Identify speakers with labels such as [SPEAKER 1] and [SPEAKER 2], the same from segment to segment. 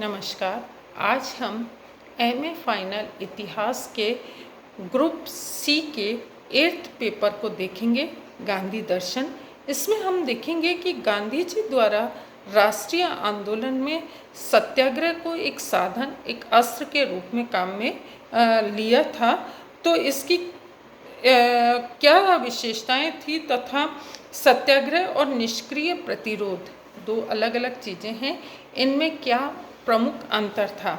[SPEAKER 1] नमस्कार। आज हम एमए फाइनल इतिहास के ग्रुप सी के 8th पेपर को देखेंगे, गांधी दर्शन। इसमें हम देखेंगे कि गांधी जी द्वारा राष्ट्रीय आंदोलन में सत्याग्रह को एक साधन, एक अस्त्र के रूप में काम में लिया था। तो इसकी क्या विशेषताएं थी तथा सत्याग्रह और निष्क्रिय प्रतिरोध दो अलग अलग चीज़ें हैं, इनमें क्या प्रमुख अंतर था।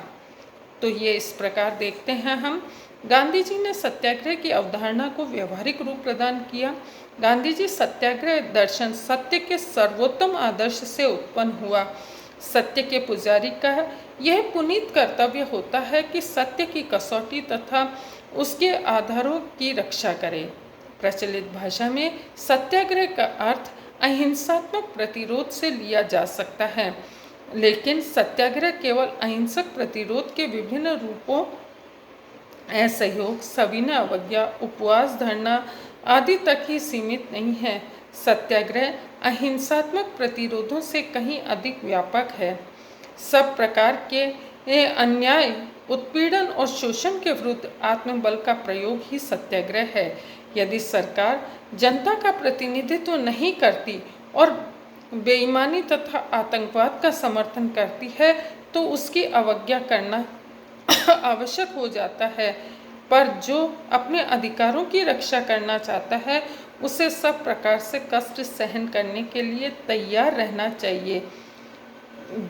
[SPEAKER 1] तो ये इस प्रकार देखते हैं हम। गांधी जी ने सत्याग्रह की अवधारणा को व्यवहारिक रूप प्रदान किया। गांधी जी सत्याग्रह दर्शन सत्य के सर्वोत्तम आदर्श से उत्पन्न हुआ। सत्य के पुजारी का यह पुनीत कर्तव्य होता है कि सत्य की कसौटी तथा उसके आधारों की रक्षा करे। प्रचलित भाषा में सत्याग्रह का अर्थ अहिंसात्मक प्रतिरोध से लिया जा सकता है, लेकिन सत्याग्रह केवल अहिंसक प्रतिरोध के विभिन्न रूपों असहयोग, सविनय अवज्ञा, उपवास, धरना आदि तक ही सीमित नहीं है। सत्याग्रह अहिंसात्मक प्रतिरोधों से कहीं अधिक व्यापक है। सब प्रकार के अन्याय, उत्पीड़न और शोषण के विरुद्ध आत्मबल का प्रयोग ही सत्याग्रह है। यदि सरकार जनता का प्रतिनिधित्व नहीं करती और बेईमानी तथा आतंकवाद का समर्थन करती है तो उसकी अवज्ञा करना आवश्यक हो जाता है, पर जो अपने अधिकारों की रक्षा करना चाहता है उसे सब प्रकार से कष्ट सहन करने के लिए तैयार रहना चाहिए।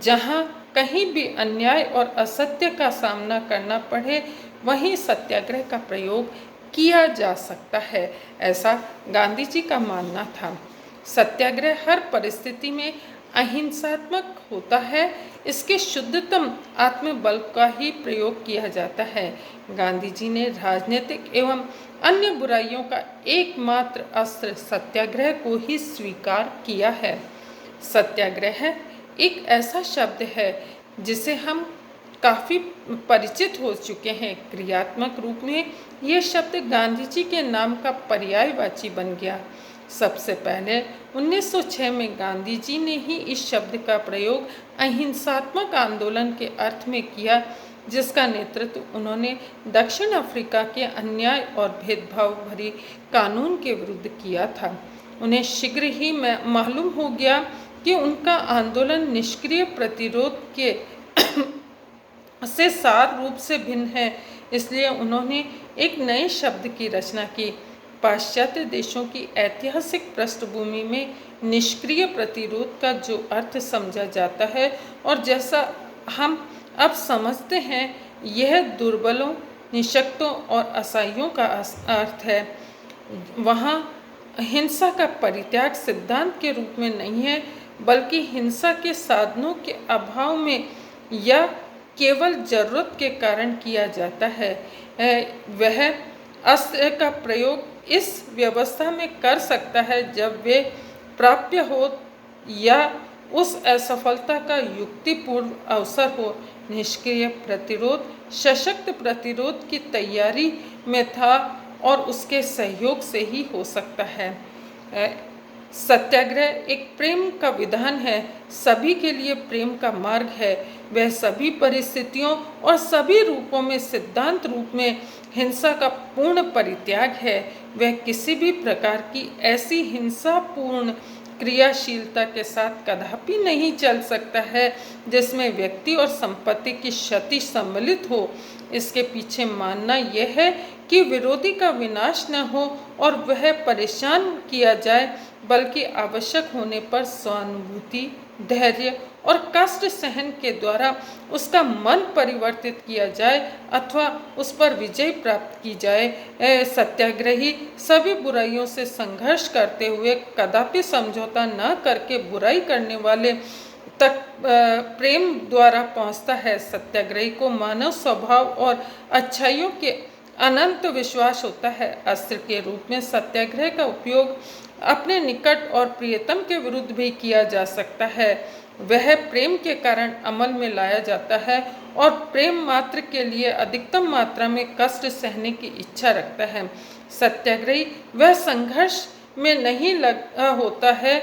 [SPEAKER 1] जहाँ कहीं भी अन्याय और असत्य का सामना करना पड़े वहीं सत्याग्रह का प्रयोग किया जा सकता है, ऐसा गांधी जी का मानना था। सत्याग्रह हर परिस्थिति में अहिंसात्मक होता है, इसके शुद्धतम आत्मबल का ही प्रयोग किया जाता है। गांधी जी ने राजनीतिक एवं अन्य बुराइयों का एकमात्र अस्त्र सत्याग्रह को ही स्वीकार किया है। सत्याग्रह एक ऐसा शब्द है जिसे हम काफ़ी परिचित हो चुके हैं। क्रियात्मक रूप में ये शब्द गांधी जी के नाम का पर्यायवाची बन गया। सबसे पहले 1906 में गांधी जी ने ही इस शब्द का प्रयोग अहिंसात्मक आंदोलन के अर्थ में किया, जिसका नेतृत्व उन्होंने दक्षिण अफ्रीका के अन्याय और भेदभाव भरी कानून के विरुद्ध किया था। उन्हें शीघ्र ही मालूम हो गया कि उनका आंदोलन निष्क्रिय प्रतिरोध के से सार रूप से भिन्न है, इसलिए उन्होंने एक नए शब्द की रचना की। पाश्चात्य देशों की ऐतिहासिक पृष्ठभूमि में निष्क्रिय प्रतिरोध का जो अर्थ समझा जाता है और जैसा हम अब समझते हैं, यह दुर्बलों, निशक्तों और असहायों का अर्थ है। वहाँ हिंसा का परित्याग सिद्धांत के रूप में नहीं है, बल्कि हिंसा के साधनों के अभाव में या केवल जरूरत के कारण किया जाता है। वह अस्त्र का प्रयोग इस व्यवस्था में कर सकता है जब वे प्राप्य हो या उस असफलता का युक्तिपूर्ण अवसर हो। निष्क्रिय प्रतिरोध सशक्त प्रतिरोध की तैयारी में था और उसके सहयोग से ही हो सकता है। सत्याग्रह एक प्रेम का विधान है, सभी के लिए प्रेम का मार्ग है। वह सभी परिस्थितियों और सभी रूपों में सिद्धांत रूप में हिंसा का पूर्ण परित्याग है। वह किसी भी प्रकार की ऐसी हिंसापूर्ण क्रियाशीलता के साथ कदापि नहीं चल सकता है जिसमें व्यक्ति और संपत्ति की क्षति सम्मिलित हो। इसके पीछे मानना यह है कि विरोधी का विनाश न हो और वह परेशान किया जाए, बल्कि आवश्यक होने पर सहानुभूति, धैर्य और कष्ट सहन के द्वारा उसका मन परिवर्तित किया जाए अथवा उस पर विजय प्राप्त की जाए। सत्याग्रही सभी बुराइयों से संघर्ष करते हुए कदापि समझौता न करके बुराई करने वाले तक प्रेम द्वारा पहुंचता है। सत्याग्रही को मानव स्वभाव और अच्छाइयों के अनंत विश्वास होता है। अस्त्र के रूप में सत्याग्रह का उपयोग अपने निकट और प्रियतम के विरुद्ध भी किया जा सकता है। वह प्रेम के कारण अमल में लाया जाता है और प्रेम मात्र के लिए अधिकतम मात्रा में कष्ट सहने की इच्छा रखता है। सत्याग्रही वह संघर्ष में नहीं लगा होता है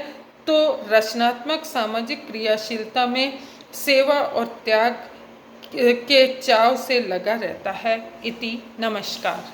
[SPEAKER 1] तो रचनात्मक सामाजिक क्रियाशीलता में सेवा और त्याग के चाव से लगा रहता है। इति नमस्कार।